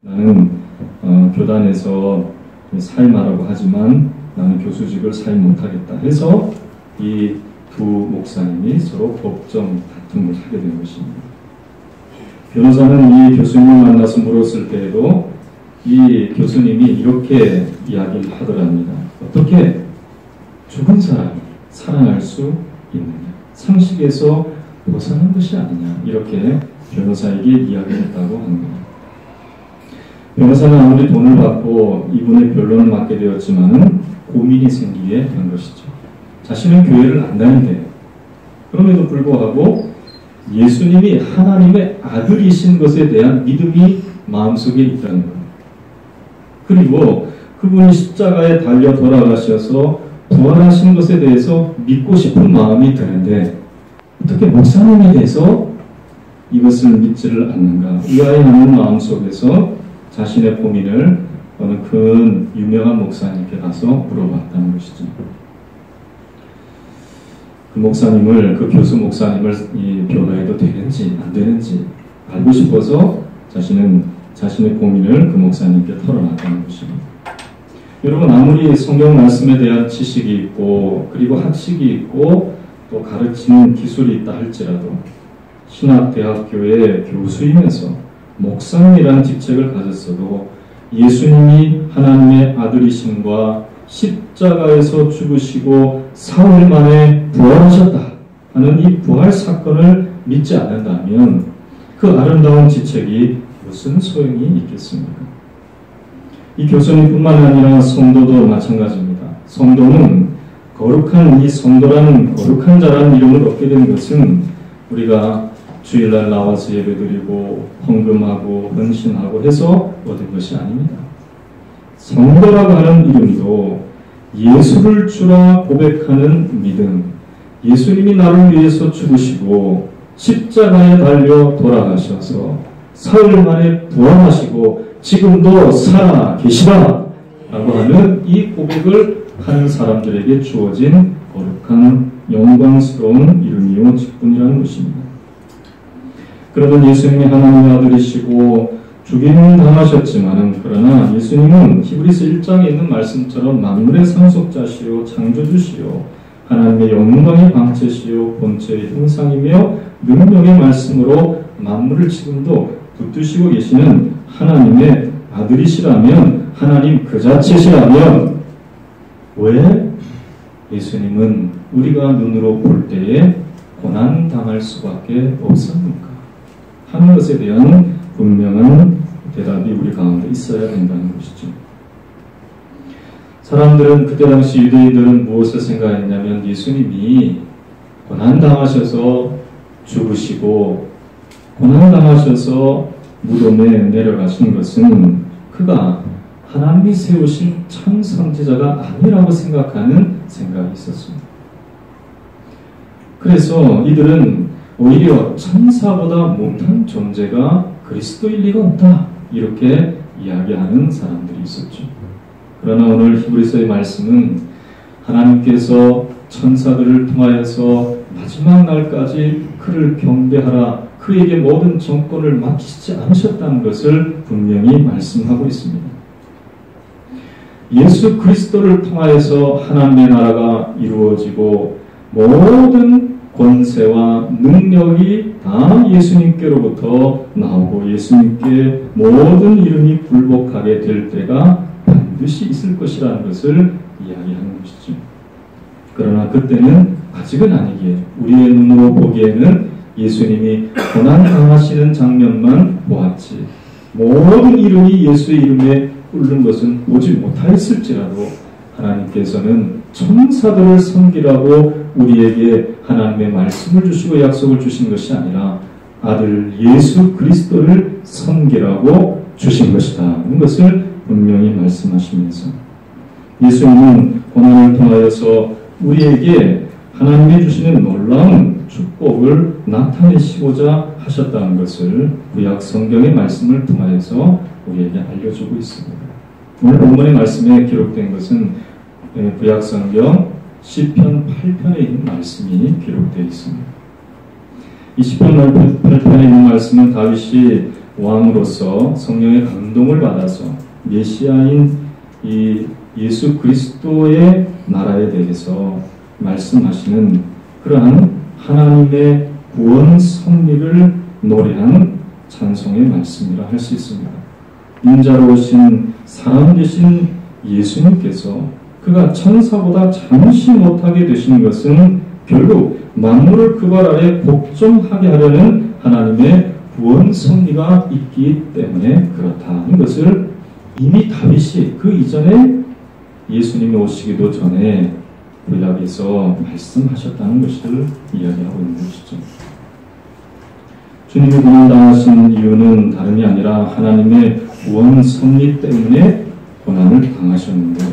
나는 교단에서 사임하라고 하지만 나는 교수직을 사임 못하겠다 해서 이 두 목사님이 서로 법정 다툼을 하게 된 것입니다. 변호사는 이 교수님을 만나서 물었을 때에도 이 교수님이 이렇게 이야기를 하더랍니다. 어떻게 죽은 사람이 사랑할 수 있느냐? 상식에서 벗어난 것이 아니냐? 이렇게 변호사에게 이야기했다고 합니다. 변호사는 아무리 돈을 받고 이분의 변론을 맡게 되었지만은 고민이 생기게 된 것이죠. 자신은 교회를 안 다닌대요. 그럼에도 불구하고 예수님이 하나님의 아들이신 것에 대한 믿음이 마음속에 있다는 거예요. 그리고 그분이 십자가에 달려 돌아가셔서 부활하신 것에 대해서 믿고 싶은 마음이 드는데 어떻게 목사님에 대해서 이것을 믿지를 않는가? 의아해하는 마음 속에서 자신의 고민을 어느 큰 유명한 목사님께 가서 물어봤다는 것이죠. 그 목사님을, 그 교수 목사님을 변호해도 되는지 안 되는지 알고 싶어서 자신의 고민을 그 목사님께 털어놨다는 것입니다. 여러분, 아무리 성경 말씀에 대한 지식이 있고 그리고 학식이 있고 또 가르치는 기술이 있다 할지라도 신학대학교의 교수이면서 목사님이라는 직책을 가졌어도 예수님이 하나님의 아들이심과 십자가에서 죽으시고 사흘 만에 부활하셨다 하는 이 부활 사건을 믿지 않는다면 그 아름다운 직책이 무슨 소용이 있겠습니까? 이 교수님뿐만 아니라 성도도 마찬가지입니다. 성도는 거룩한 이 성도라는 거룩한 자라는 이름을 얻게 된 것은 우리가 주일날 나와서 예배드리고 헌금하고 헌신하고 해서 얻은 것이 아닙니다. 성도라고 하는 이름도 예수를 주라 고백하는 믿음, 예수님이 나를 위해서 죽으시고 십자가에 달려 돌아가셔서 사흘 만에 부활하시고 지금도 살아 계시다 라고 하는 이 고백을 하는 사람들에게 주어진 거룩한 영광스러운 이름이요 직분이라는 것입니다. 그러면 예수님이 하나님의 아들이시고 죽임을 당하셨지만은 그러나 예수님은 히브리서 1장에 있는 말씀처럼 만물의 상속자시요 창조주시요 하나님의 영광의 방체시요 본체의 형상이며 능력의 말씀으로 만물을 지금도 붙드시고 계시는 하나님의 아들이시라면 하나님 그 자체시라면 왜 예수님은 우리가 눈으로 볼 때에 고난당할 수밖에 없었는가 하는 것에 대한 분명한 대답이 우리 가운데 있어야 된다는 것이죠. 사람들은 그때 당시 유대인들은 무엇을 생각했냐면 예수님이 고난당하셔서 죽으시고 고난당하셔서 무덤에 내려가신 것은 그가 하나님이 세우신 참 선지자가 아니라고 생각하는 생각이 있었습니다. 그래서 이들은 오히려 천사보다 못한 존재가 그리스도일 리가 없다 이렇게 이야기하는 사람들이 있었죠. 그러나 오늘 히브리서의 말씀은 하나님께서 천사들을 통하여서 마지막 날까지 그를 경배하라 그에게 모든 정권을 맡기지 않으셨다는 것을 분명히 말씀하고 있습니다. 예수 그리스도를 통하여서 하나님의 나라가 이루어지고 모든 권세와 능력이 다 예수님께로부터 나오고 예수님께 모든 이름이 굴복하게 될 때가 반드시 있을 것이라는 것을 이야기하는 것이죠. 그러나 그때는 아직은 아니기에 우리의 눈으로 보기에는 예수님이 고난당하시는 장면만 보았지 모든 이름이 예수의 이름에 꿇는 것은 보지 못하였을지라도 하나님께서는 천사들을 섬기라고 우리에게 하나님의 말씀을 주시고 약속을 주신 것이 아니라 아들 예수 그리스도를 섬기라고 주신 것이다 하는 것을 분명히 말씀하시면서 예수님은 고난을 통하여서 우리에게 하나님이 주시는 놀라운 축복을 나타내시고자 하셨다는 것을 구약 성경의 말씀을 통하여서 우리에게 알려주고 있습니다. 오늘 본문의 말씀에 기록된 것은 구약 성경 시편 8편에 있는 말씀이 기록되어 있습니다. 이 시편 8편에 있는 말씀은 다윗이 왕으로서 성령의 감동을 받아서 메시아인 이 예수 그리스도의 나라에 대해서 말씀하시는 그러한 하나님의 구원 섭리를 노래한 찬송의 말씀이라 할 수 있습니다. 인자로 오신 사람 되신 예수님께서 그가 천사보다 잠시 못하게 되신 것은 결국 만물을 그 발 아래 복종하게 하려는 하나님의 구원 섭리가 있기 때문에 그렇다는 것을 이미 다윗이 그 이전에 예수님이 오시기도 전에 구약에서 말씀하셨다는 것을 이야기하고 있는 것이죠. 주님이 고난당하신 이유는 다름이 아니라 하나님의 구원 섭리 때문에 고난을 당하셨는데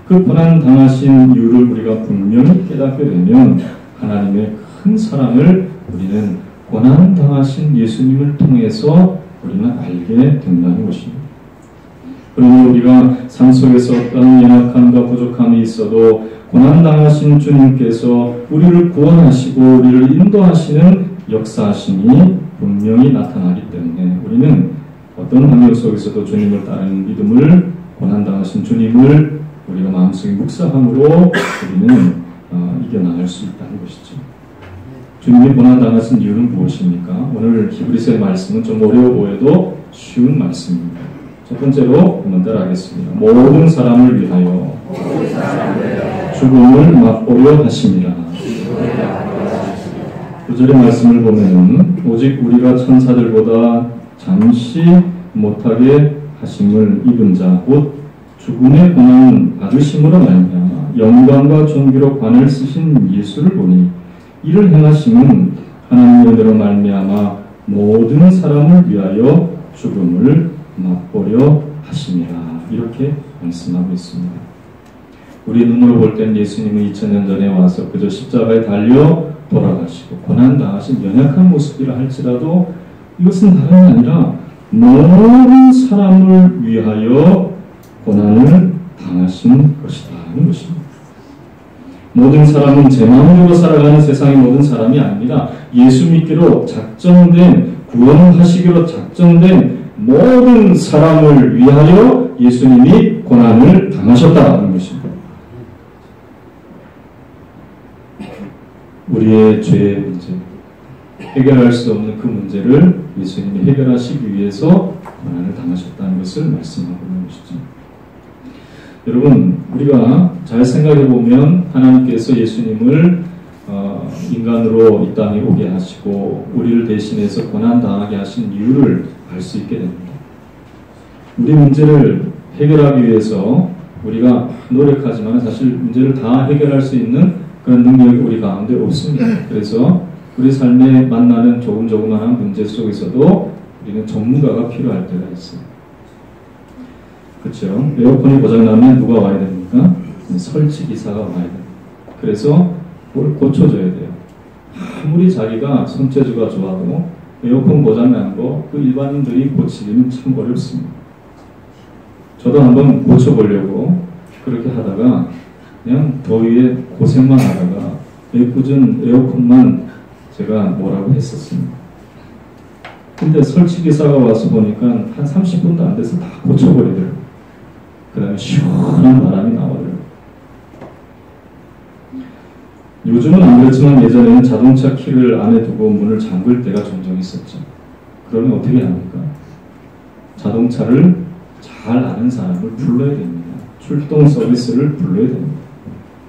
그 고난당하신 이유를 우리가 분명히 깨닫게 되면 하나님의 큰 사랑을 우리는 고난당하신 예수님을 통해서 우리는 알게 된다는 것입니다. 그러니 우리가 삶 속에서 어떤 연약함과 부족함이 있어도 고난당하신 주님께서 우리를 구원하시고 우리를 인도하시는 역사하심이 분명히 나타나기 때문에 우리는 어떤 환경 속에서도 주님을 따르는 믿음을 고난당하신 주님을 우리가 마음속에 묵상함으로 우리는 이겨나갈 수 있다는 것이죠. 주님이 고난당하신 이유는 무엇입니까? 오늘 히브리서의 말씀은 좀 어려워 보여도 쉬운 말씀입니다. 첫 번째로 한번 따라하겠습니다. 모든 사람을 위하여 죽음을 맛보려 하심이라. 9절의 말씀을 보면 오직 우리가 천사들보다 잠시 못하게 하심을 입은 자 곧 죽음의 고난 받으심으로 말미암아 영광과 존귀로 관을 쓰신 예수를 보니 이를 행하심은 하나님의 은혜로 말미암아 모든 사람을 위하여 죽음을 맛보려 하심이라. 이렇게 말씀하고 있습니다. 우리 눈으로 볼 땐 예수님은 2000년 전에 와서 그저 십자가에 달려 돌아가시고 고난당하신 연약한 모습이라 할지라도 이것은 다름이 아니라 모든 사람을 위하여 고난을 당하신 것이다 하는 것입니다. 모든 사람은 제 마음대로 살아가는 세상의 모든 사람이 아닙니다. 예수 믿기로 작정된 구원하시기로 작정된 모든 사람을 위하여 예수님이 고난을 당하셨다는 것입니다. 우리의 죄의 문제, 해결할 수 없는 그 문제를 예수님이 해결하시기 위해서 고난을 당하셨다는 것을 말씀하고 있는 것이죠. 여러분, 우리가 잘 생각해 보면 하나님께서 예수님을 인간으로 이 땅에 오게 하시고 우리를 대신해서 고난 당하게 하신 이유를 알 수 있게 됩니다. 우리 문제를 해결하기 위해서 우리가 노력하지만 사실 문제를 다 해결할 수 있는 그런 능력이 우리 가운데 없습니다. 그래서 우리 삶에 만나는 조금조금한 문제 속에서도 우리는 전문가가 필요할 때가 있어요. 그렇죠? 에어컨이 고장나면 누가 와야 됩니까? 설치기사가 와야 됩니다. 그래서 그걸 고쳐줘야 돼요. 아무리 자기가 손재주가 좋아도 에어컨 고장난 거 그 일반인들이 고치기는 참 어렵습니다. 저도 한번 고쳐보려고 그렇게 하다가 그냥 더위에 고생만 하다가 애꿎은 에어컨만 제가 뭐라고 했었습니다. 근데 설치기사가 와서 보니까 한 30분도 안 돼서 다 고쳐버리더라고요. 그 다음에 시원한 바람이 나와요. 요즘은 안 그렇지만 예전에는 자동차 키를 안에 두고 문을 잠글 때가 종종 있었죠. 그러면 어떻게 합니까? 자동차를 잘 아는 사람을 불러야 됩니다. 출동 서비스를 불러야 됩니다.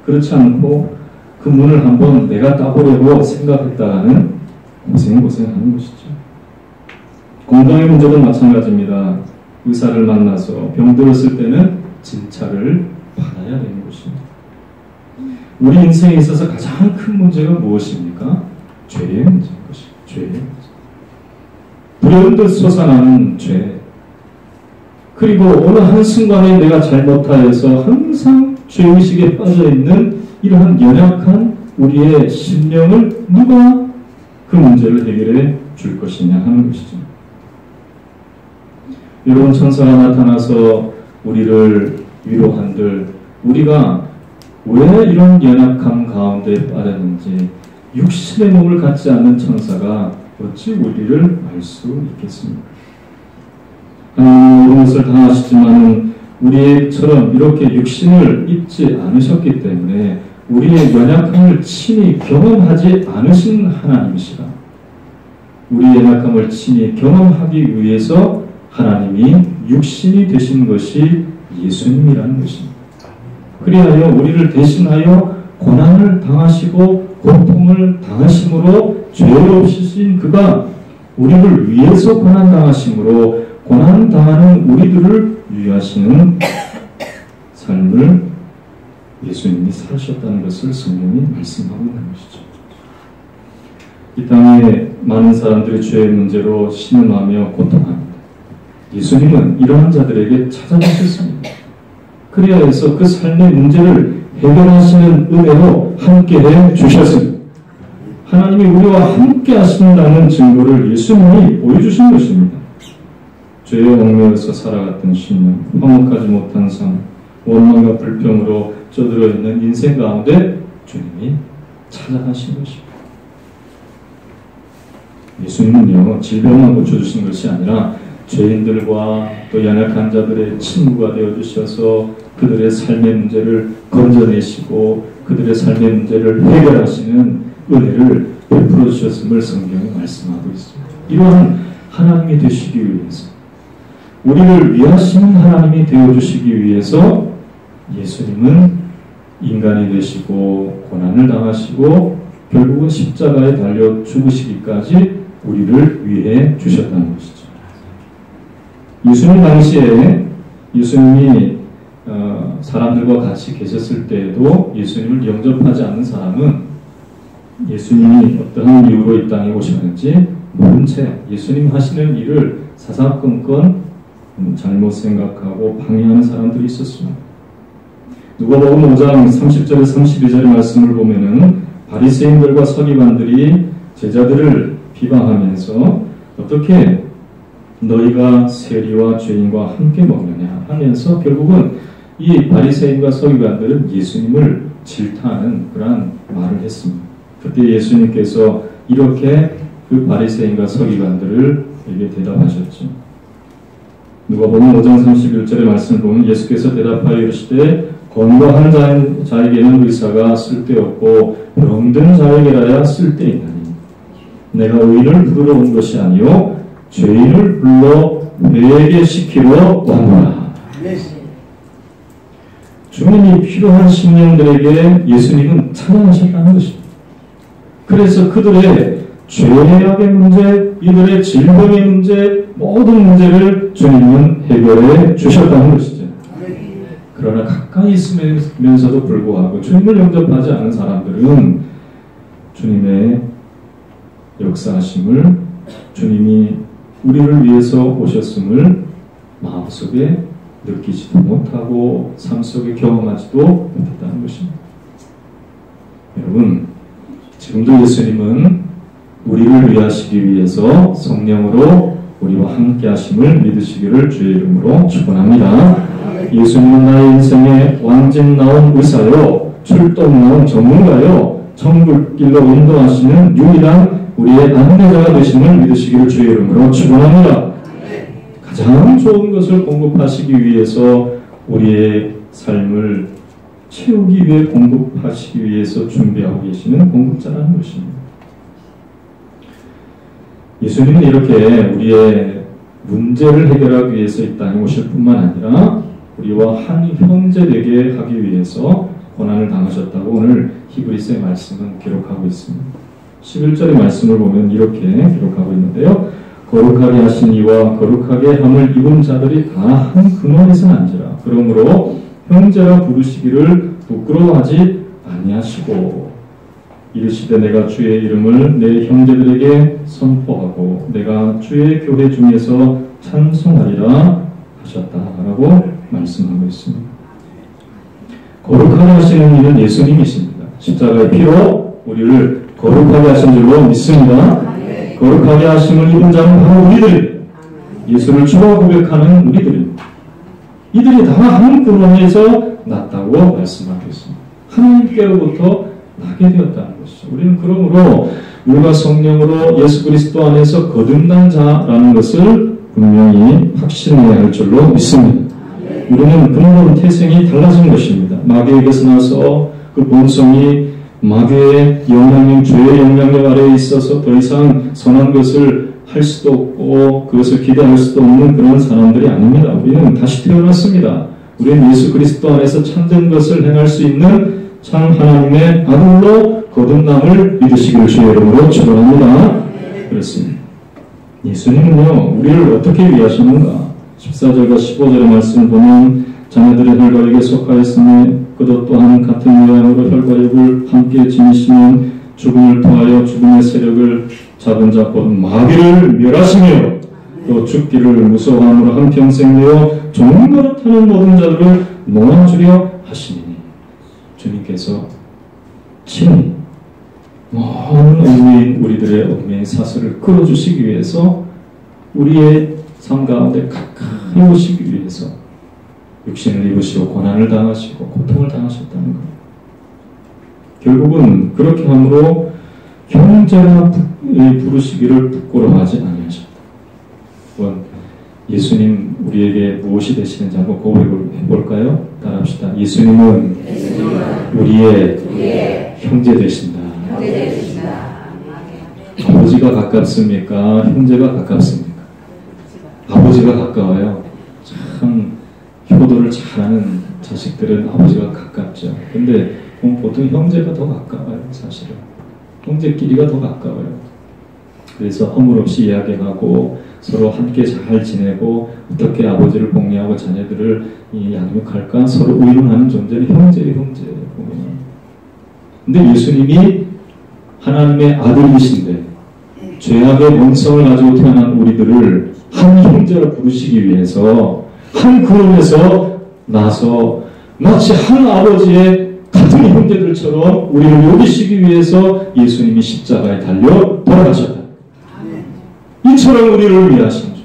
그렇지 않고 그 문을 한번 내가 따보려고 생각했다가는 고생하는 것이죠. 건강의 문제도 마찬가지입니다. 의사를 만나서 병들었을 때는 진찰을 받아야 되는 것입니다. 우리 인생에 있어서 가장 큰 문제가 무엇입니까? 죄의 문제인 것입니다. 죄의 문제. 불현듯 솟아나는 죄. 그리고 어느 한순간에 내가 잘못하여서 항상 죄의식에 빠져있는 이러한 연약한 우리의 심령을 누가 그 문제를 해결해 줄 것이냐 하는 것이죠. 여러분, 천사가 나타나서 우리를 위로한들 우리가 왜 이런 연약함 가운데 빠졌는지 육신의 몸을 갖지 않는 천사가 어찌 우리를 알 수 있겠습니까? 하나님은 모든 것을 다 아시지만 우리처럼 이렇게 육신을 입지 않으셨기 때문에 우리의 연약함을 친히 경험하지 않으신 하나님이시라. 우리의 연약함을 친히 경험하기 위해서 하나님이 육신이 되신 것이 예수님이라는 것입니다. 그리하여 우리를 대신하여 고난을 당하시고 고통을 당하심으로 죄를 없으신 그가 우리를 위해서 고난당하심으로 고난당하는 우리들을 위하시는 삶을 예수님이 살으셨다는 것을 성경이 말씀하고 있는 것이죠. 이 땅에 많은 사람들이 죄의 문제로 신음하며 고통합니다. 예수님은 이러한 자들에게 찾아가셨습니다. 그리하여서 그 삶의 문제를 해결하시는 은혜로 함께해 주셨습니다. 하나님이 우리와 함께 하신다는 증거를 예수님이 보여주신 것입니다. 죄에 얽매여서 살아갔던 신년, 화목하지 못한 삶, 원망과 불평으로 쩌들어 있는 인생 가운데 주님이 찾아가신 것입니다. 예수님은요, 질병만 고쳐주신 것이 아니라 죄인들과 또 연약한 자들의 친구가 되어주셔서 그들의 삶의 문제를 건져내시고 그들의 삶의 문제를 해결하시는 은혜를 베풀어 주셨음을 성경에 말씀하고 있습니다. 이러한 하나님이 되시기 위해서, 우리를 위하시는 하나님이 되어주시기 위해서 예수님은 인간이 되시고 고난을 당하시고 결국은 십자가에 달려 죽으시기까지 우리를 위해 주셨다는 것이죠. 예수님 당시에 예수님이 사람들과 같이 계셨을 때에도 예수님을 영접하지 않는 사람은 예수님이 어떠한 이유로 이 땅에 오셨는지 모른 채 예수님 하시는 일을 사사건건 잘못 생각하고 방해하는 사람들이 있었습니다. 누가복음 5장 30절에 32절의 말씀을 보면은 바리새인들과 서기관들이 제자들을 비방하면서 어떻게 너희가 세리와 죄인과 함께 먹느냐 하면서 결국은 이 바리새인과 서기관들은 예수님을 질타하는 그러한 말을 했습니다. 그때 예수님께서 이렇게 그 바리새인과 서기관들에게 대답하셨죠. 누가복음 5장 31절의 말씀을 보면 예수께서 대답하여 이르시되 건강한 자에게는 의사가 쓸데없고 병든 자에게라야 쓸데있나니 내가 의인을 부르러 온 것이 아니요 죄인을 불러 회개시키러 왔노라. 주님이 필요한 심령들에게 예수님은 찾아가셨다는 것입니다. 그래서 그들의 죄악의 문제, 이들의 질병의 문제, 모든 문제를 주님은 해결해 주셨다는 것이죠. 그러나 가까이 있으면서도 불구하고 주님을 영접하지 않은 사람들은 주님의 역사하심을, 주님이 우리를 위해서 오셨음을 마음속에 느끼지도 못하고 삶 속에 경험하지도 못했다는 것입니다. 여러분, 지금도 예수님은 우리를 위하시기 위해서 성령으로 우리와 함께 하심을 믿으시기를 주의 이름으로 축원합니다. 예수님은 나의 인생에 왕진 나온 의사요, 출동 나온 전문가요, 천국길로 인도하시는 유일한 우리의 안내자가 되심을 믿으시기를 주의 이름으로 축원합니다. 가장 좋은 것을 공급하시기 위해서 우리의 삶을 채우기 위해 공급하시기 위해서 준비하고 계시는 공급자라는 것입니다. 예수님은 이렇게 우리의 문제를 해결하기 위해서 이 땅에 오실 뿐만 아니라 우리와 한 형제 되게 하기 위해서 고난을 당하셨다고 오늘 히브리서의 말씀은 기록하고 있습니다. 11절의 말씀을 보면 이렇게 기록하고 있는데요. 거룩하게 하신 이와 거룩하게 함을 입은 자들이 다 한 근원에서 난지라. 그러므로 형제라 부르시기를 부끄러워하지 아니하시고 이르시되 내가 주의 이름을 내 형제들에게 선포하고 내가 주의 교회 중에서 찬송하리라 하셨다라고 말씀하고 있습니다. 거룩하게 하시는 이는 예수님이십니다. 십자가의 피로 우리를 거룩하게 하신 줄로 믿습니다. 거룩하게 하심을 입은 자는 바로 우리들입니다. 예수를 주와 고백하는 우리들입니다. 이들이 다 한 근원에서 났다고 말씀하고 있습니다. 하나님께로부터 나게 되었다는 것이죠. 우리는 그러므로 물과 성령으로 예수 그리스도 안에서 거듭난 자라는 것을 분명히 확신해야 할 줄로 믿습니다. 우리는 근본 태생이 달라진 것입니다. 마귀에게서 나서 그 본성이 마귀의 영향력, 죄의 영향력 아래에 있어서 더 이상 선한 것을 할 수도 없고 그것을 기대할 수도 없는 그런 사람들이 아닙니다. 우리는 다시 태어났습니다. 우리는 예수 그리스도 안에서 참된 것을 행할 수 있는 참 하나님의 아들로 거듭남을 믿으시기를 주의 이름으로 축원합니다. 그렇습니다. 예수님은요, 우리를 어떻게 위하시는가? 14절과 15절의 말씀을 보면 자녀들의 혈과육에 속하였으니 그도 또한 같은 모양으로 혈과육을 함께 지니시면 죽음을 통하여 죽음의 세력을 잡은 자 곧 마귀를 멸하시며 또 죽기를 무서워함으로 한평생 내어 종노릇하는 모든 자들을 놓아주려 하시니 주님께서 친히 모든 얽매인 우리들의 얽매인 사슬을 끌어주시기 위해서 우리의 삶 가운데 가까이 오시기 위해서 육신을 입으시고 고난을 당하시고 고통을 당하셨다는 것. 결국은 그렇게 함으로 형제라 부르시기를 부끄러워하지 아니하셨다. 예수님 우리에게 무엇이 되시는지 한번 고백을 해볼까요? 따라합시다. 예수님은 우리의 형제 되신다. 아버지가 가깝습니까? 형제가 가깝습니까? 아버지가 가까워요. 참 효도를 잘하는 자식들은 아버지가 가깝죠. 근데 보통 형제가 더 가까워요. 사실은 형제끼리가 더 가까워요. 그래서 허물없이 이야기하고 서로 함께 잘 지내고 어떻게 아버지를 복리하고 자녀들을 양육할까 서로 의논하는 존재는 형제예요. 보면. 근데 예수님이 하나님의 아들이신데 죄악의 본성을 가지고 태어난 우리들을 한 형제로 부르시기 위해서 한 그룹에서 나서 마치 한 아버지의 같은 형제들처럼 우리를 여기시기 위해서 예수님이 십자가에 달려 돌아가셨다. 이처럼 우리를 위하신 주.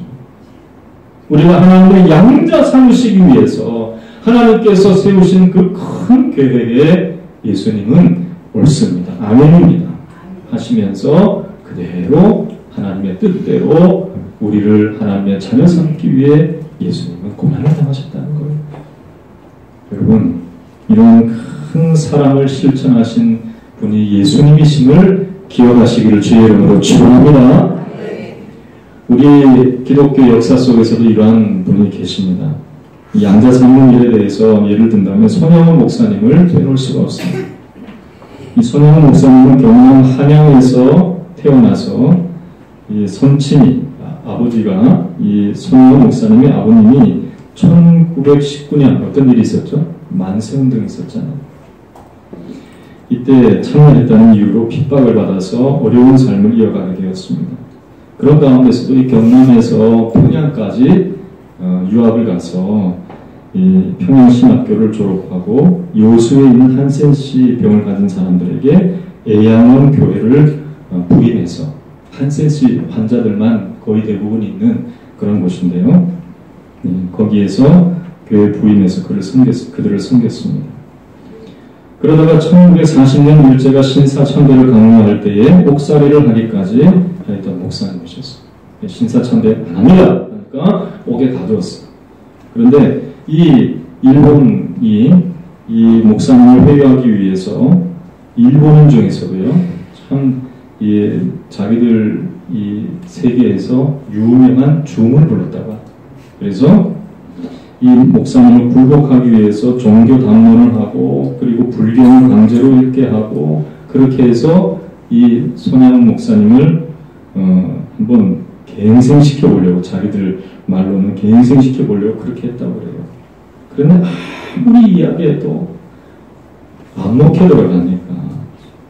우리가 하나님의 양자 삼으시기 위해서 하나님께서 세우신 그 큰 계획에 예수님은 옳습니다. 아멘입니다. 하시면서 그대로 하나님의 뜻대로 우리를 하나님의 자녀 삼기 위해 예수님은 고난을 당하셨다는 거예요. 여러분, 이런 큰 사랑을 실천하신 분이 예수님이심을 기억하시기를 주의 이름으로 축원합니다. 우리 기독교 역사 속에서도 이러한 분이 계십니다. 이 양자 삼는 일에 대해서 예를 든다면 손영훈 목사님을 빼놓을 수가 없습니다. 이 손영훈 목사님은 경남 한양에서 태어나서 이 선친이 아버지가 이 손영훈 목사님의 아버님이 1919년 어떤 일이 있었죠? 만세운동이 있었잖아요. 이때 참여했다는 이유로 핍박을 받아서 어려운 삶을 이어가게 되었습니다. 그런 가운데서도 이 경남에서 평양까지 유학을 가서 이 평양신학교를 졸업하고 여수에 있는 한센시 병을 가진 사람들에게 애양원 교회를 부임해서 한센시 환자들만 거의 대부분 있는 그런 곳인데요. 거기에서 교회 부임해서 그들을 섬겼습니다. 그러다가 1940년 일제가 신사참배를 강요할 때에 옥살이를 하기까지 했던 목사님이셨어요. 신사참배 안 합니다. 그러니까 옥에 가두었어요. 그런데 이 일본이 이 목사님을 회유하기 위해서 일본인 중에서도요, 참 자기들 이 세계에서 유명한 줌을 불렀다가 그래서 이 목사님을 굴복하기 위해서 종교 담론을 하고 그리고 불경을 강제로 읽게 하고 그렇게 해서 이 손양훈 목사님을 한번 갱생시켜 보려고 자기들 말로는 갱생시켜 보려고 그렇게 했다고 그래요. 그런데 아무리 이야기해도 안 먹혀 들어가니까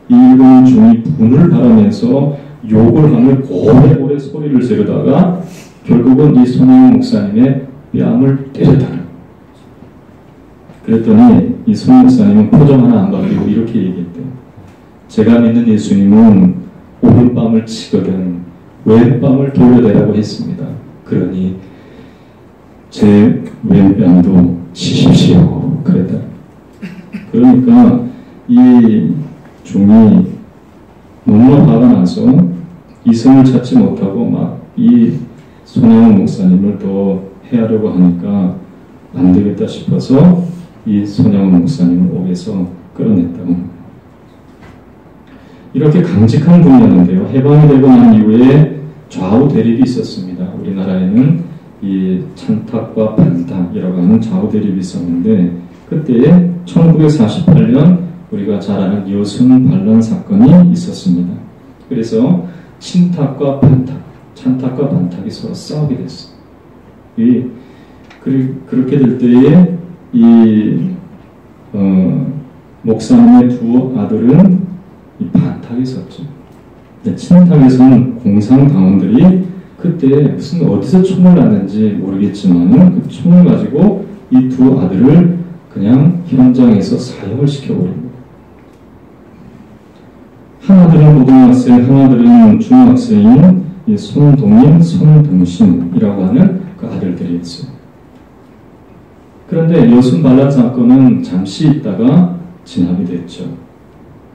이 일본 중이 분을 바라면서 욕을 하며 고래고래 소리를 지르다가 결국은 이 손양훈 목사님의 뺨을 때렸다는. 그랬더니 이 손 목사님은 표정 하나 안 바뀌고 이렇게 얘기했대요. 제가 믿는 예수님은 오른뺨을 치거든 왼뺨을 돌려대라고 했습니다. 그러니 제 왼뺨도 치십시오. 그랬다. 그러니까 이 중이 너무 화가 나서 이성을 찾지 못하고 막 이 손양원 목사님을 더 해하려고 하니까 안 되겠다 싶어서 이 손양원 목사님을 옥에서 끌어냈다고 합니다. 이렇게 강직한 분이었는데요. 해방이 되고 난 이후에 좌우 대립이 있었습니다. 우리나라에는 이 찬탁과 반탁이라고 하는 좌우 대립이 있었는데 그때 1948년 우리가 잘 아는 여순 반란 사건이 있었습니다. 그래서 친탁과 반탁, 찬탁과 반탁이 서로 싸우게 됐어요. 그렇게 될 때에 이 목사님의 두 아들은 이 반탁에 섰죠. 친탁에서는 공산당원들이 그때 무슨 어디서 총을 났는지 모르겠지만 그 총을 가지고 이 두 아들을 그냥 현장에서 사형을 시켜버립니다. 하나들은 고등학생, 하나들은 중학생인 이 손동인, 손동신이라고 하는 그 아들들이었어요. 그런데 여순 반란 사건은 잠시 있다가 진압이 됐죠.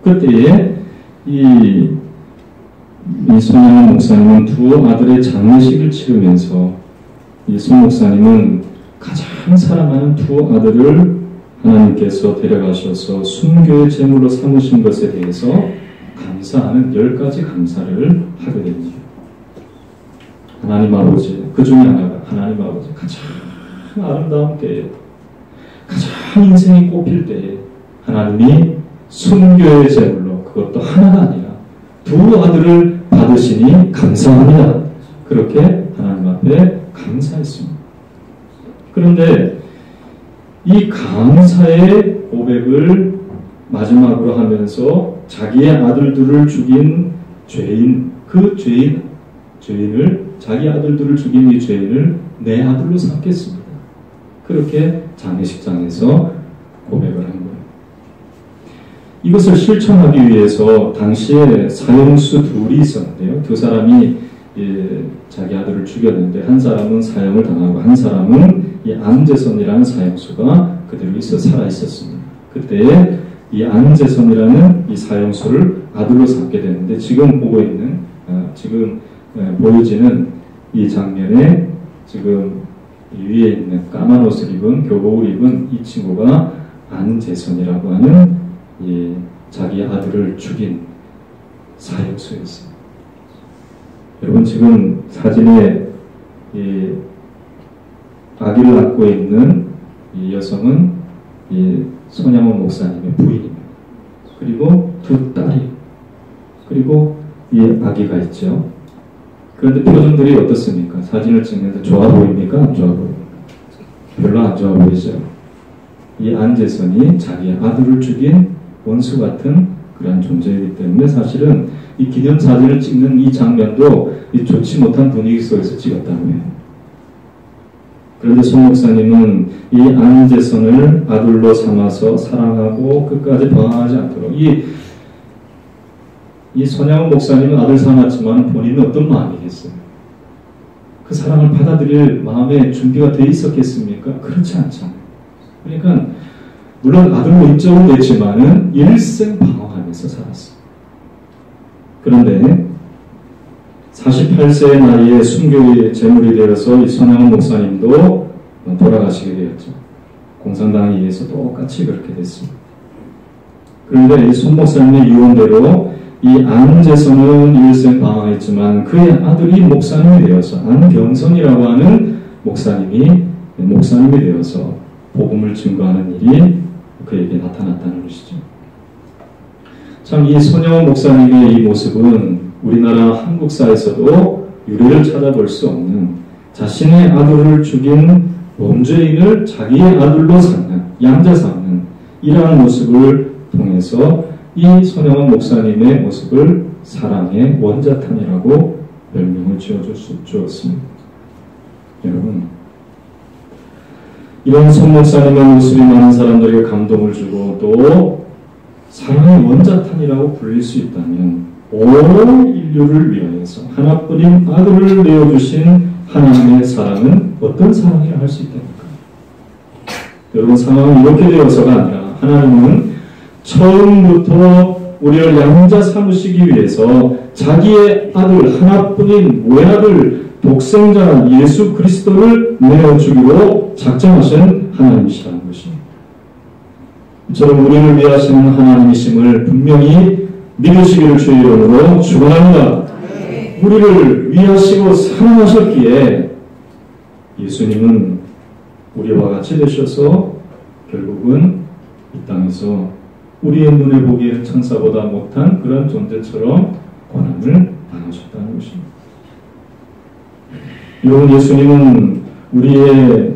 그때에 이 손양원 목사님은 두 아들의 장례식을 치르면서 이 손 목사님은 가장 사랑하는 두 아들을 하나님께서 데려가셔서 순교의 제물로 삼으신 것에 대해서 감사하는 10가지 감사를 하게 됩니다. 하나님 아버지, 그 중에 하나가 하나님 아버지 가장 아름다운 때에 가장 인생이 꽃필 때에 하나님이 순교의 제물로 그것도 하나가 아니라 두 아들을 받으시니 감사합니다. 그렇게 하나님 앞에 감사했습니다. 그런데 이 감사의 고백을 마지막으로 하면서 자기의 아들들을 죽인 죄인, 그 죄인을 자기 아들들을 죽인 이 죄인을 내 아들로 삼겠습니다. 그렇게 장례식장에서 고백을 한 거예요. 이것을 실천하기 위해서 당시에 사형수 둘이 있었는데요. 두 사람이 자기 아들을 죽였는데 한 사람은 사형을 당하고 한 사람은 이 안재선이라는 사형수가 그대로 살아 있었습니다. 그때 이 안재선이라는 이 사형수를 아들로 삼게 되는데 지금 보여지는 이 장면에 지금 위에 있는 까만 옷을 입은 교복을 입은 이 친구가 안재선이라고 하는 이 자기 아들을 죽인 사형수였어요. 여러분 지금 사진에 이 아기를 안고 있는 이 여성은 이 손양원 목사님의 부인입니다. 그리고 두 딸이 그리고 이 아기가 있죠. 그런데 표정들이 어떻습니까? 사진을 찍는데 좋아 보입니까? 안 좋아 보입니까? 별로 안 좋아 보이죠. 이 안재선이 자기 아들을 죽인 원수 같은 그런 존재이기 때문에 사실은 이 기념사진을 찍는 이 장면도 이 좋지 못한 분위기 속에서 찍었다고 해요. 그런데 손 목사님은 이 안재선을 아들로 삼아서 사랑하고 끝까지 방황하지 않도록 이 손양원 목사님은 아들 삼았지만 본인은 어떤 마음이겠어요? 그 사랑을 받아들일 마음의 준비가 돼 있었겠습니까? 그렇지 않잖아요. 그러니까 물론 아들로 인정은 됐지만은 일생 방황하면서 살았어요. 그런데 48세의 나이에 순교의 제물이 되어서 이 손양원 목사님도 돌아가시게 되었죠. 공산당에 의해서 똑같이 그렇게 됐습니다. 그런데 이 손 목사님의 유언대로 이 안재선은 일생 방황했지만 그의 아들이 목사님이 되어서 안경선이라고 하는 목사님이 되어서 복음을 증거하는 일이 그에게 나타났다는 것이죠. 참 이 손양원 목사님의 이 모습은 우리나라 한국사에서도 유례를 찾아볼 수 없는 자신의 아들을 죽인 범죄인을 자기의 아들로 삼는, 양자 삼는 이러한 모습을 통해서 이 손양원 목사님의 모습을 사랑의 원자탄이라고 별명을 지어주었습니다. 여러분, 이런 손 목사님의 모습이 많은 사람들에게 감동을 주고 또 사랑의 원자탄이라고 불릴 수 있다면 온 인류를 위하여서 하나뿐인 아들을 내어주신 하나님의 사랑은 어떤 사랑이라 할 수 있답니까? 여러분, 상황이 이렇게 되어서가 아니라 하나님은 처음부터 우리를 양자 삼으시기 위해서 자기의 아들 하나뿐인 외아들 독생자 예수 그리스도를 내어주기로 작정하신 하나님이시라는 것입니다. 이처럼 우리를 위하시는 하나님이심을 분명히 믿으시기를 주의 이름으로 축원합니다. 우리를 위하시고 사랑하셨기에 예수님은 우리와 같이 되셔서 결국은 이 땅에서 우리의 눈에 보기에는 천사보다 못한 그런 존재처럼 고난을 당하셨다는 것입니다. 여러분, 예수님은 우리의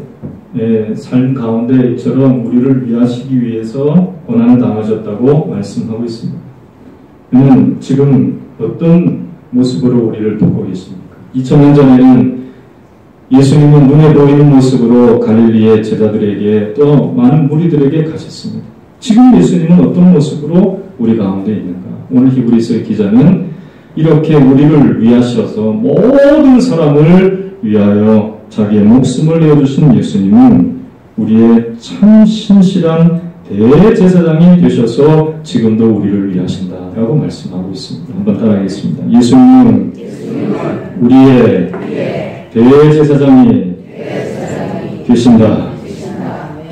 삶 가운데 이처럼 우리를 위하시기 위해서 고난을 당하셨다고 말씀하고 있습니다. 그는 지금 어떤 모습으로 우리를 보고 계십니까? 2000년 전에는 예수님은 눈에 보이는 모습으로 갈릴리의 제자들에게 또 많은 무리들에게 가셨습니다. 지금 예수님은 어떤 모습으로 우리 가운데 있는가? 오늘 히브리서의 기자는 이렇게 우리를 위하셔서 모든 사람을 위하여 자기의 목숨을 내어주신 예수님은 우리의 참 신실한 대제사장이 되셔서 지금도 우리를 위하신다라고 말씀하고 있습니다. 한번 따라하겠습니다. 예수님은 우리의 대제사장이 되신다.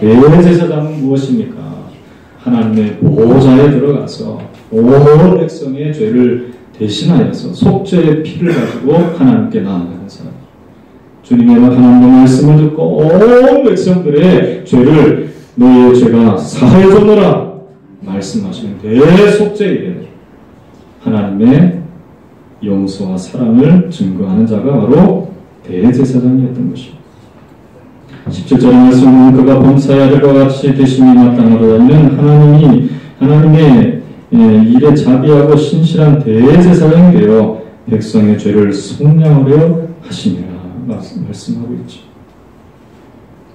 대제사장은 무엇입니까? 하나님의 보좌에 들어가서 온 백성의 죄를 대신하여서 속죄의 피를 가지고 하나님께 나아가는 사람. 주님의 하나님의 말씀을 듣고 온 백성들의 죄를 너희의 죄가 사해졌노라 말씀하시는 대속죄에 하나님의 용서와 사랑을 증거하는 자가 바로 대제사장이었던 것입니다. 17절의 말씀은 그가 범사의 아들과 같이 되심이 마땅하도다는 하나님의 일에 자비하고 신실한 대제사장이 되어 백성의 죄를 속량하려 하시니라 말씀하고 있죠.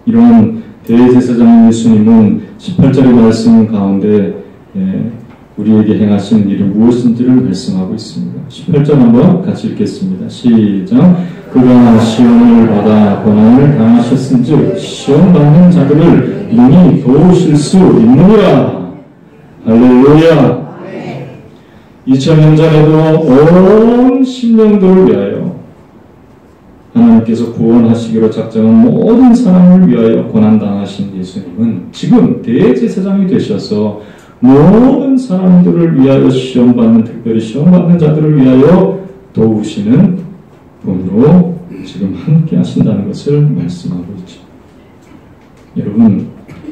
이러한 대제사장인 예수님은 18절의 말씀 가운데 우리에게 행하신 일이 무엇인지를 말씀하고 있습니다. 18절 한번 같이 읽겠습니다. 시작. 그가 시험을 받아 고난을 당하셨은즉 시험받는 자들을 능히 도우실 수 있느니라. 할렐루야. 2000년 전에도 온 심령들을 위하여 하나님께서 구원하시기로 작정한 모든 사람을 위하여 고난당하신 예수님은 지금 대제사장이 되셔서 모든 사람들을 위하여 시험받는, 특별히 시험받는 자들을 위하여 도우시는 분으로 지금 함께 하신다는 것을 말씀하고 있죠. 여러분,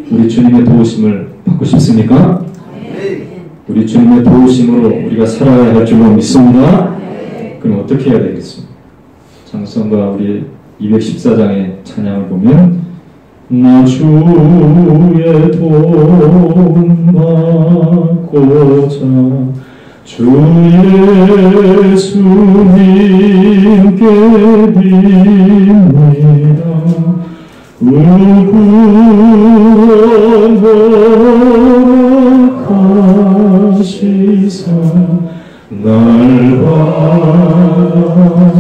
우리 주님의 도우심을 받고 싶습니까? 우리 주님의 도우심으로 우리가 살아야 할 줄로 믿습니다. 그럼 어떻게 해야 되겠습니까? 찬송가 우리 214장의 찬양을 보면 나 주의 도움 받고자 주 예수님께 빕니다. 구원 허락하시사 날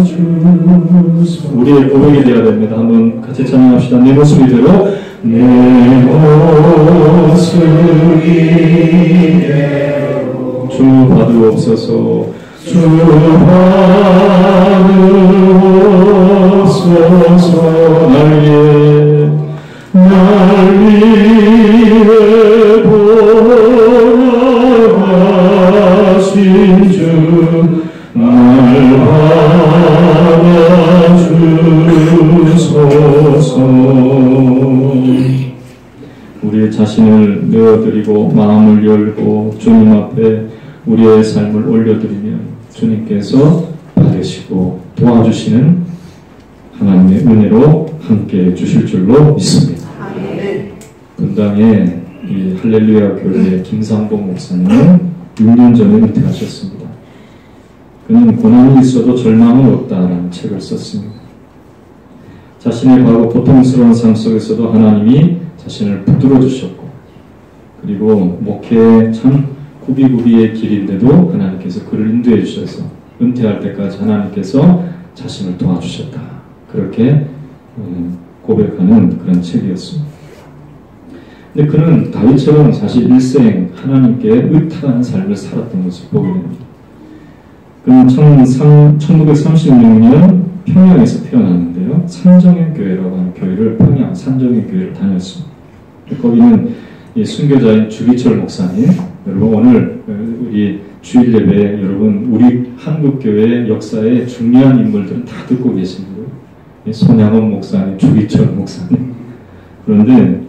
봐주소. 우리의 고백이 되어야 됩니다. 한번 같이 찬양합시다. 내 모습 이대로 내 모습 이대로 주 받으옵소서. 주 받으옵소서. 날 위해 돌아가신 주 날 받아주소서. 우리의 자신을 내어드리고 마음을 열고 주님 앞에 우리의 삶을 올려드리면 주님께서 받으시고 도와주시는 하나님의 은혜로 함께 주실 줄로 믿습니다. 분당의 이 할렐루야 교회의 김상봉 목사님은 6년 전에 은퇴하셨습니다. 그는 고난이 있어도 절망은 없다라는 책을 썼습니다. 자신의 과거 고통스러운 삶 속에서도 하나님이 자신을 붙들어 주셨고, 그리고 목회의 참 구비구비의 길인데도 하나님께서 그를 인도해 주셔서 은퇴할 때까지 하나님께서 자신을 도와주셨다. 그렇게 고백하는 그런 책이었습니다. 근데 그는 다윗처럼 사실 일생 하나님께 의탁하는 삶을 살았던 것을 보게 됩니다. 그는 1936년 평양에서 태어났는데요. 산정현교회라고 하는 교회를 평양 산정현교회를 다녔습니다. 거기는 이 순교자인 주기철 목사님, 여러분 오늘 우리 주일 예배 여러분 우리 한국교회 역사의 중요한 인물들은 다 듣고 계십니다. 손양원 목사님, 주기철 목사님. 그런데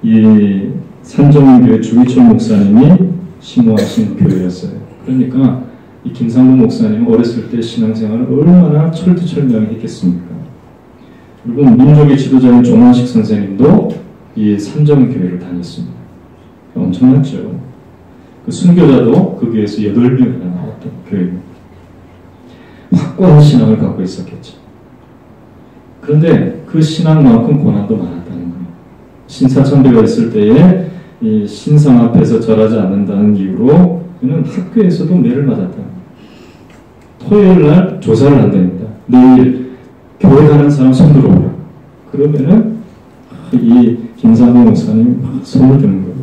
이 산정현교회 주기철 목사님이 심호하신 교회였어요. 그러니까 이 김상무 목사님은 어렸을 때 신앙생활을 얼마나 철두철미하게 했겠습니까? 그리고 민족의 지도자인 종원식 선생님도 이 산정교회를 다녔습니다. 엄청났죠. 그 순교자도 그 교회에서 8명이나 나왔던 교회입니다. 확고한 신앙을 갖고 있었겠죠. 그런데 그 신앙만큼 고난도 많았다는 거예요. 신사참배가 있을 때에 이 신상 앞에서 절하지 않는다는 이유로 그는 학교에서도 매를 맞았다는 거예요. 토요일 날 조사를 한답니다. 내일 교회 가는 사람 손 들어오라. 그러면은 이 김상호 목사님이 막 손을 드는 거예요.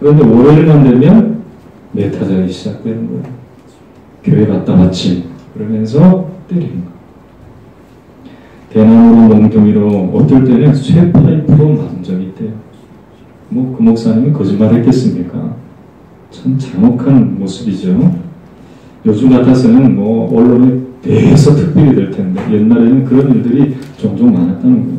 그런데 월요일만 되면 매타작이 시작되는 거예요. 교회 갔다 왔지. 그러면서 때리는 거예요. 대나무로 몽둥이로 어떨 때는 쇠파이프로 맞은 적이 있대요. 뭐 그 목사님이 거짓말 했겠습니까? 참 잔혹한 모습이죠. 요즘 같아서는 뭐 언론에 대해서 특별히 될 텐데 옛날에는 그런 일들이 종종 많았다는 거예요.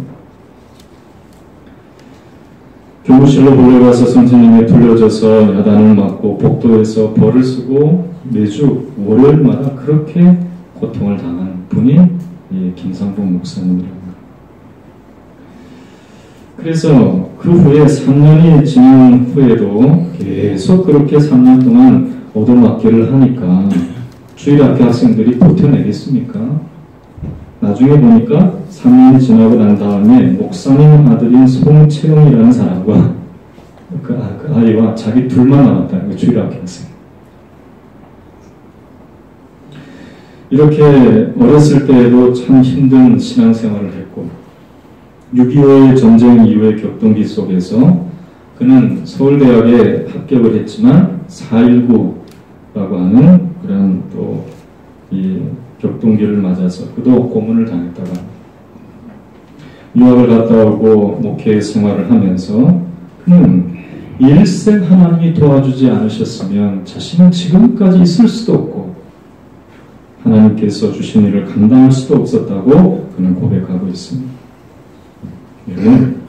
교무실로 몰려가서 선생님에 불려져서 야단을 맞고 복도에서 벌을 쓰고 매주 월요일마다 그렇게 고통을 당한 분이 이 김상봉 목사님이랍니다. 그래서 그 후에 3년이 지난 후에도 계속 그렇게 3년 동안 얻어맞기를 하니까 주일학교 학생들이 버텨내겠습니까? 나중에 보니까 3년이 지나고 난 다음에 목사님 아들인 송채영이라는 사람과 그 아이와 자기 둘만 남았다는 거예요. 주일학교 학생. 이렇게 어렸을 때에도 참 힘든 신앙생활을 했고 6.25의 전쟁 이후의 격동기 속에서 그는 서울대학에 합격을 했지만 4.19라고 하는 그런 또 이 격동기를 맞아서 그도 고문을 당했다가 유학을 갔다 오고 목회 생활을 하면서 그는 일생 하나님이 도와주지 않으셨으면 자신은 지금까지 있을 수도 없고 하나님께서 주신 일을 감당할 수도 없었다고 그는 고백하고 있습니다. 여러분,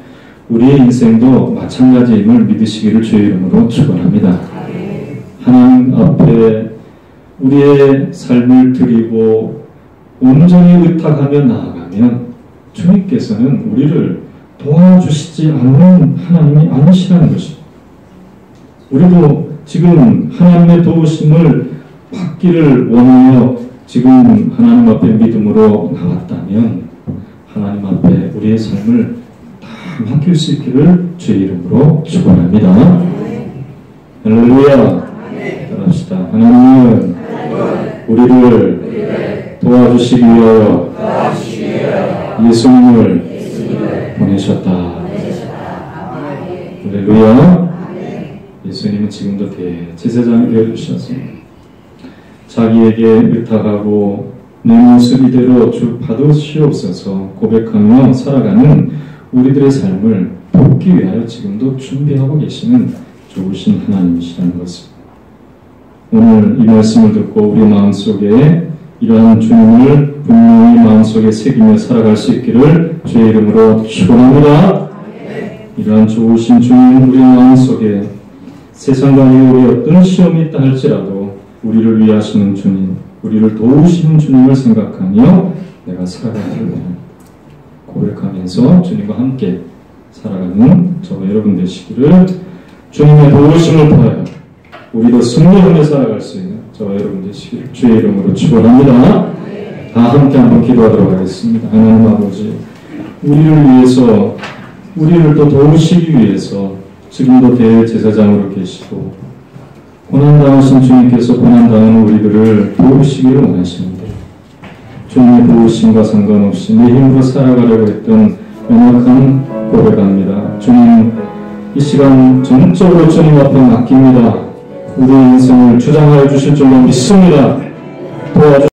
우리의 인생도 마찬가지임을 믿으시기를 주의 이름으로 축원합니다. 하나님 앞에 우리의 삶을 드리고 온전히 의탁하며 나아가면 주님께서는 우리를 도와주시지 않는 하나님이 아니시라는 것입니다. 우리도 지금 하나님의 도우심을 받기를 원하여 지금 하나님 앞에 믿음으로 나왔다면 하나님 앞에 우리의 삶을 다 맡길 수 있기를 주의 이름으로 축원합니다. 할렐루야. 따라합시다. 하나님은 우리를 도와주시기 위하여 예수님을 보내셨다. 할렐루야. 예수님은 지금도 대제사장이 되어주셔서 자기에게 의탁하고 내 모습 이대로 쭉 받으시옵소서 고백하며 살아가는 우리들의 삶을 돕기 위하여 지금도 준비하고 계시는 좋으신 하나님이시라는 것을 오늘 이 말씀을 듣고 우리 마음속에 이러한 주님을 분명히 마음속에 새기며 살아갈 수 있기를 주의 이름으로 축원합니다. 이러한 좋으신 주님 우리 마음속에 세상과 이후에 어떤 시험이 있다 할지라도 우리를 위하시는 주님, 우리를 도우시는 주님을 생각하며 내가 살아가기를 고백하면서 주님과 함께 살아가는 저와 여러분 되시기를 주님의 도우심을 통하여 우리도 승리하며 살아갈 수 있는 저와 여러분 되시기를 주의 이름으로 축원합니다. 다 함께 한번 기도하도록 하겠습니다. 하나님 아버지, 우리를 위해서 우리를 또 도우시기 위해서 지금도 대제사장으로 계시고 고난당하신 주님께서 고난당하는 우리들을 도우시기를 원하시는데 주님의 도우심과 상관없이 내 힘으로 살아가려고 했던 연약한 고백합니다. 주님, 이 이 시간 전적으로 주님 앞에 맡깁니다. 우리 인생을 주장하여 주실 줄로 믿습니다. 도와주